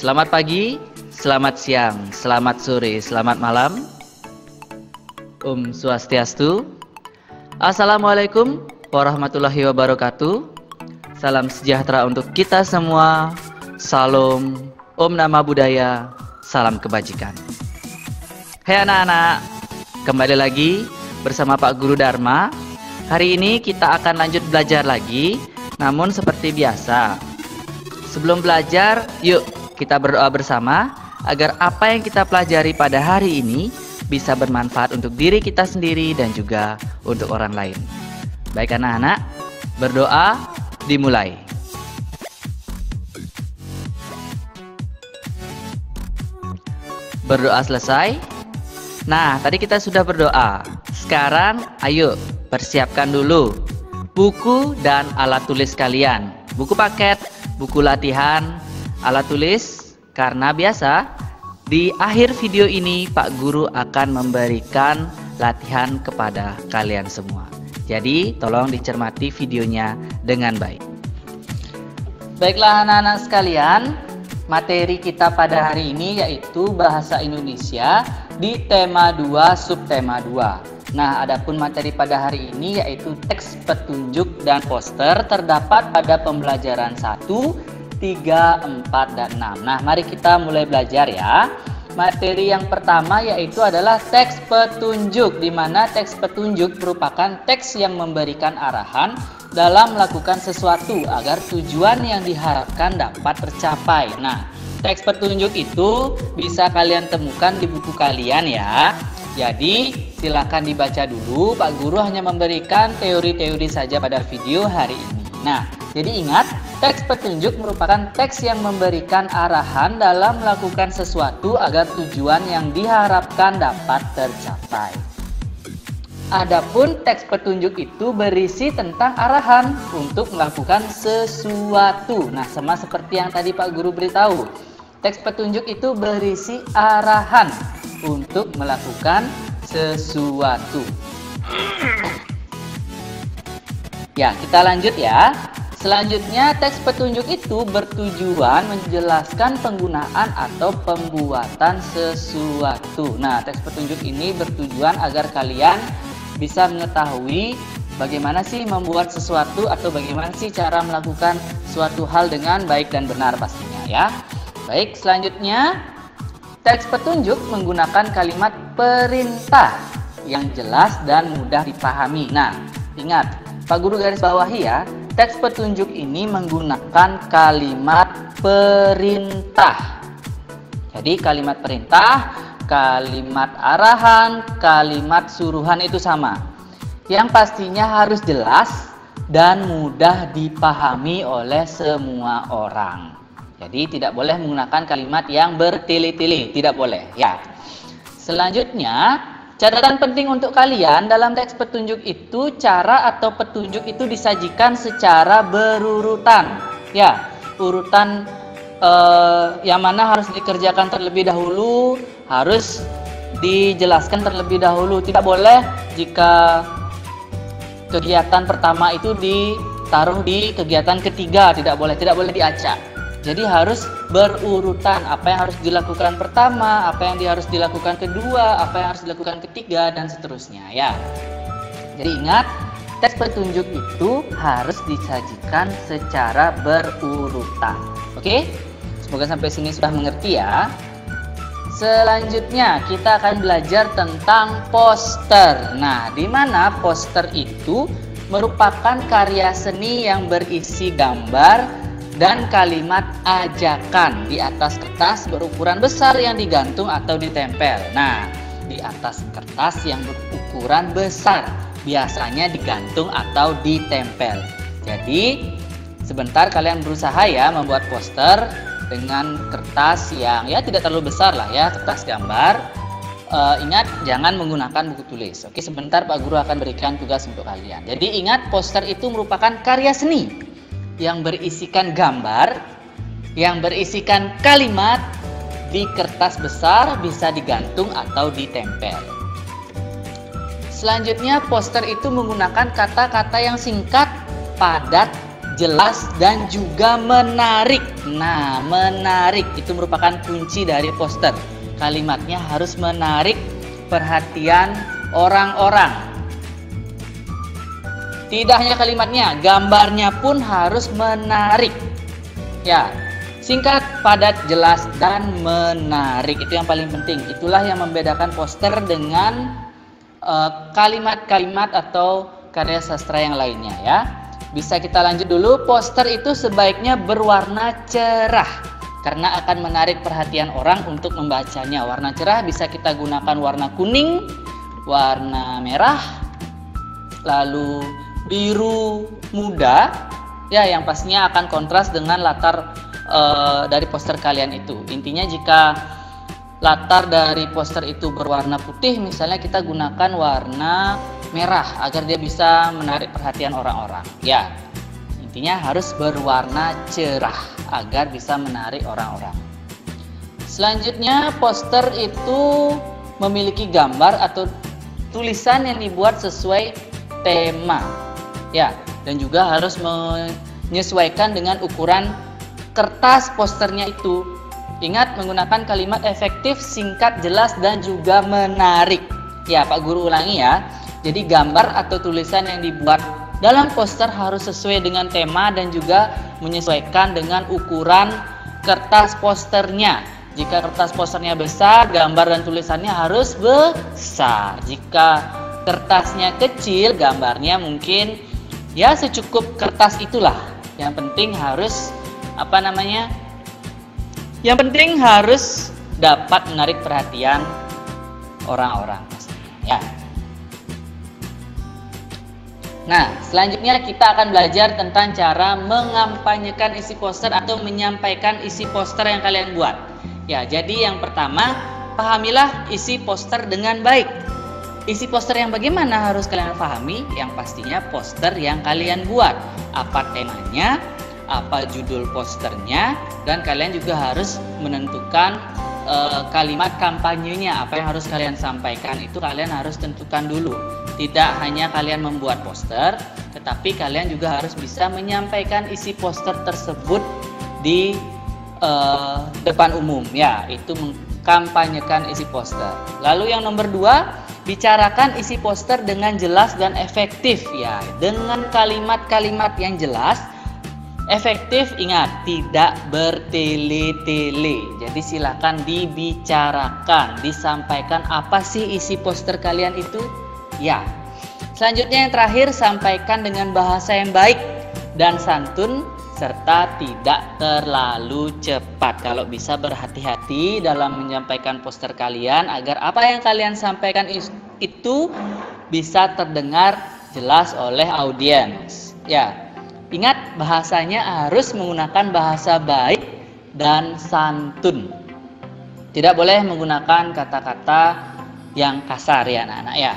Selamat pagi, selamat siang, selamat sore, selamat malam. Om Swastiastu. Assalamualaikum warahmatullahi wabarakatuh. Salam sejahtera untuk kita semua. Salam, Om Nama Budaya, salam kebajikan. Hai anak-anak, kembali lagi bersama Pak Guru Dharma. Hari ini kita akan lanjut belajar lagi. Namun seperti biasa, sebelum belajar, yuk kita berdoa bersama agar apa yang kita pelajari pada hari ini bisa bermanfaat untuk diri kita sendiri dan juga untuk orang lain. Baik anak-anak, berdoa dimulai. Berdoa selesai. Nah, tadi kita sudah berdoa. Sekarang ayo persiapkan dulu buku dan alat tulis kalian. Buku paket, buku latihan, alat tulis. Karena biasa di akhir video ini Pak Guru akan memberikan latihan kepada kalian semua. Jadi tolong dicermati videonya dengan baik. Baiklah anak-anak sekalian, materi kita pada hari ini yaitu Bahasa Indonesia di tema 2 subtema 2. Nah, adapun materi pada hari ini yaitu teks petunjuk dan poster terdapat pada pembelajaran 1, 3, 4, dan 6. Nah, mari kita mulai belajar ya. Materi yang pertama yaitu adalah teks petunjuk, di mana teks petunjuk merupakan teks yang memberikan arahan dalam melakukan sesuatu agar tujuan yang diharapkan dapat tercapai. Nah, teks petunjuk itu bisa kalian temukan di buku kalian ya. Jadi silakan dibaca dulu. Pak Guru hanya memberikan teori-teori saja pada video hari ini. Nah, jadi ingat, teks petunjuk merupakan teks yang memberikan arahan dalam melakukan sesuatu agar tujuan yang diharapkan dapat tercapai. Adapun teks petunjuk itu berisi tentang arahan untuk melakukan sesuatu. Nah, sama seperti yang tadi Pak Guru beritahu. Teks petunjuk itu berisi arahan untuk melakukan sesuatu. Ya, kita lanjut ya. Selanjutnya, teks petunjuk itu bertujuan menjelaskan penggunaan atau pembuatan sesuatu. Nah, teks petunjuk ini bertujuan agar kalian bisa mengetahui bagaimana sih membuat sesuatu atau bagaimana sih cara melakukan suatu hal dengan baik dan benar pastinya ya. Baik, selanjutnya teks petunjuk menggunakan kalimat perintah yang jelas dan mudah dipahami. Nah, ingat, Pak Guru garis bawahi ya, teks petunjuk ini menggunakan kalimat perintah. Jadi kalimat perintah, kalimat arahan, kalimat suruhan itu sama. Yang pastinya harus jelas dan mudah dipahami oleh semua orang. Jadi tidak boleh menggunakan kalimat yang bertele-tele, tidak boleh ya. Selanjutnya, catatan penting untuk kalian dalam teks petunjuk itu, cara atau petunjuk itu disajikan secara berurutan. Ya, urutan yang mana harus dikerjakan terlebih dahulu, harus dijelaskan terlebih dahulu. Tidak boleh jika kegiatan pertama itu ditaruh di kegiatan ketiga, tidak boleh diacak. Jadi harus berurutan, apa yang harus dilakukan pertama, apa yang harus dilakukan kedua, apa yang harus dilakukan ketiga, dan seterusnya ya. Jadi ingat, teks petunjuk itu harus disajikan secara berurutan. Oke? Semoga sampai sini sudah mengerti ya. Selanjutnya kita akan belajar tentang poster. Nah, di mana poster itu merupakan karya seni yang berisi gambar dan kalimat ajakan di atas kertas berukuran besar yang digantung atau ditempel. Nah, di atas kertas yang berukuran besar biasanya digantung atau ditempel. Jadi, sebentar kalian berusaha ya membuat poster dengan kertas yang ya tidak terlalu besar lah ya, kertas gambar. Ingat, jangan menggunakan buku tulis. Oke, sebentar Pak Guru akan berikan tugas untuk kalian. Jadi ingat, poster itu merupakan karya seni yang berisikan gambar, yang berisikan kalimat di kertas besar, bisa digantung atau ditempel. Selanjutnya, poster itu menggunakan kata-kata yang singkat, padat, jelas, dan juga menarik. Nah, menarik itu merupakan kunci dari poster. Kalimatnya harus menarik perhatian orang-orang. Tidak hanya kalimatnya, gambarnya pun harus menarik. Ya, singkat, padat, jelas, dan menarik. Itu yang paling penting. Itulah yang membedakan poster dengan kalimat-kalimat atau karya sastra yang lainnya ya. Bisa kita lanjut dulu. Poster itu sebaiknya berwarna cerah karena akan menarik perhatian orang untuk membacanya. Warna cerah bisa kita gunakan warna kuning, warna merah, lalu biru muda ya, yang pastinya akan kontras dengan latar dari poster kalian itu. Intinya jika latar dari poster itu berwarna putih, misalnya kita gunakan warna merah agar dia bisa menarik perhatian orang-orang. Ya, intinya harus berwarna cerah agar bisa menarik orang-orang. Selanjutnya, poster itu memiliki gambar atau tulisan yang dibuat sesuai tema. Ya, dan juga harus menyesuaikan dengan ukuran kertas posternya itu. Ingat, menggunakan kalimat efektif, singkat, jelas, dan juga menarik. Ya, Pak Guru ulangi ya. Jadi gambar atau tulisan yang dibuat dalam poster harus sesuai dengan tema dan juga menyesuaikan dengan ukuran kertas posternya. Jika kertas posternya besar, gambar dan tulisannya harus besar. Jika kertasnya kecil, gambarnya mungkin ya secukup kertas itulah. Yang penting harus Yang penting harus dapat menarik perhatian orang-orang ya. Nah, selanjutnya kita akan belajar tentang cara mengampanyekan isi poster atau menyampaikan isi poster yang kalian buat. Ya, jadi yang pertama, pahamilah isi poster dengan baik. Isi poster yang bagaimana harus kalian pahami? Yang pastinya poster yang kalian buat. Apa temanya, apa judul posternya, dan kalian juga harus menentukan kalimat kampanyenya, apa yang harus kalian sampaikan. Itu kalian harus tentukan dulu. Tidak hanya kalian membuat poster, tetapi kalian juga harus bisa menyampaikan isi poster tersebut di depan umum ya, itu mengkampanyekan isi poster. Lalu yang nomor 2, bicarakan isi poster dengan jelas dan efektif ya, dengan kalimat-kalimat yang jelas, efektif. Ingat, tidak bertele-tele. Jadi silakan dibicarakan, disampaikan apa sih isi poster kalian itu ya. Selanjutnya yang terakhir, sampaikan dengan bahasa yang baik dan santun serta tidak terlalu cepat. Kalau bisa berhati-hati dalam menyampaikan poster kalian agar apa yang kalian sampaikan itu bisa terdengar jelas oleh audiens ya. Ingat, bahasanya harus menggunakan bahasa baik dan santun. Tidak boleh menggunakan kata-kata yang kasar ya anak-anak ya.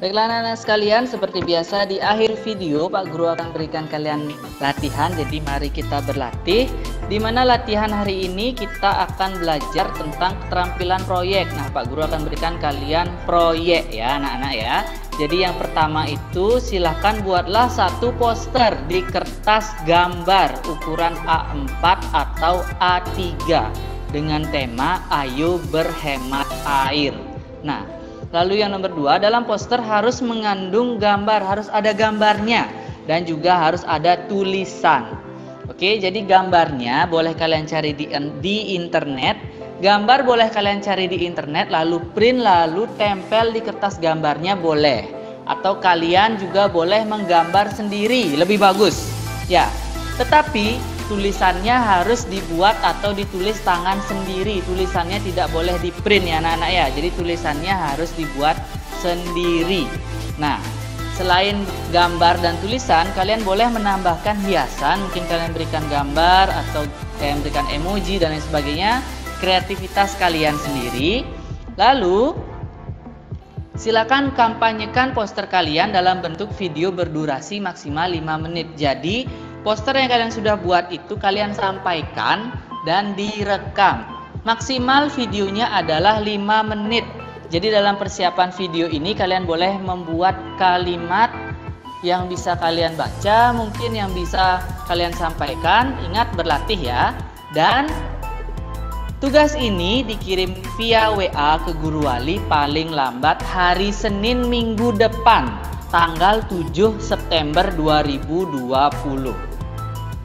Baiklah anak-anak sekalian, seperti biasa di akhir video Pak Guru akan berikan kalian latihan. Jadi mari kita berlatih. Di mana latihan hari ini kita akan belajar tentang keterampilan proyek. Nah, Pak Guru akan berikan kalian proyek ya anak-anak ya. Jadi yang pertama itu silahkan buatlah satu poster di kertas gambar ukuran A4 atau A3 dengan tema Ayo Berhemat Air. Nah, lalu yang nomor 2, dalam poster harus mengandung gambar, harus ada gambarnya dan juga harus ada tulisan. Oke, jadi gambarnya boleh kalian cari di internet. Gambar boleh kalian cari di internet, lalu print, lalu tempel di kertas gambarnya boleh. Atau kalian juga boleh menggambar sendiri, lebih bagus. Ya, tetapi tulisannya harus dibuat atau ditulis tangan sendiri. Tulisannya tidak boleh di print ya anak-anak ya. Jadi tulisannya harus dibuat sendiri. Nah, selain gambar dan tulisan, kalian boleh menambahkan hiasan. Mungkin kalian berikan gambar atau kalian berikan emoji dan lain sebagainya. Kreativitas kalian sendiri. Lalu silakan kampanyekan poster kalian dalam bentuk video berdurasi maksimal 5 menit. Jadi poster yang kalian sudah buat itu kalian sampaikan dan direkam. Maksimal videonya adalah 5 menit. Jadi dalam persiapan video ini kalian boleh membuat kalimat yang bisa kalian baca, mungkin yang bisa kalian sampaikan. Ingat berlatih ya. Dan tugas ini dikirim via WA ke Guru Wali paling lambat hari Senin minggu depan, tanggal 7 September 2020.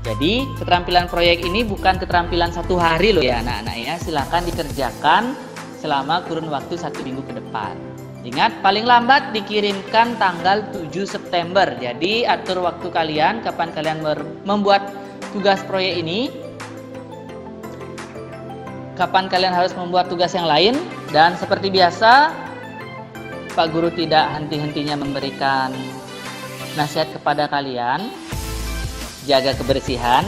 Jadi keterampilan proyek ini bukan keterampilan satu hari loh ya anak-anak ya. Silahkan dikerjakan selama kurun waktu 1 minggu ke depan. Ingat, paling lambat dikirimkan tanggal 7 September. Jadi atur waktu kalian kapan kalian membuat tugas proyek ini, kapan kalian harus membuat tugas yang lain. Dan seperti biasa, Pak Guru tidak henti-hentinya memberikan nasihat kepada kalian. Jaga kebersihan,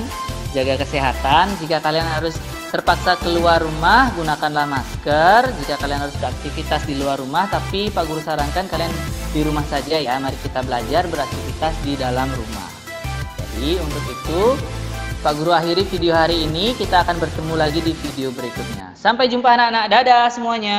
jaga kesehatan. Jika kalian harus terpaksa keluar rumah, gunakanlah masker. Jika kalian harus beraktivitas di luar rumah, tapi Pak Guru sarankan kalian di rumah saja ya. Mari kita belajar beraktivitas di dalam rumah. Jadi untuk itu Pak Guru akhiri video hari ini. Kita akan bertemu lagi di video berikutnya. Sampai jumpa anak-anak. Dadah semuanya.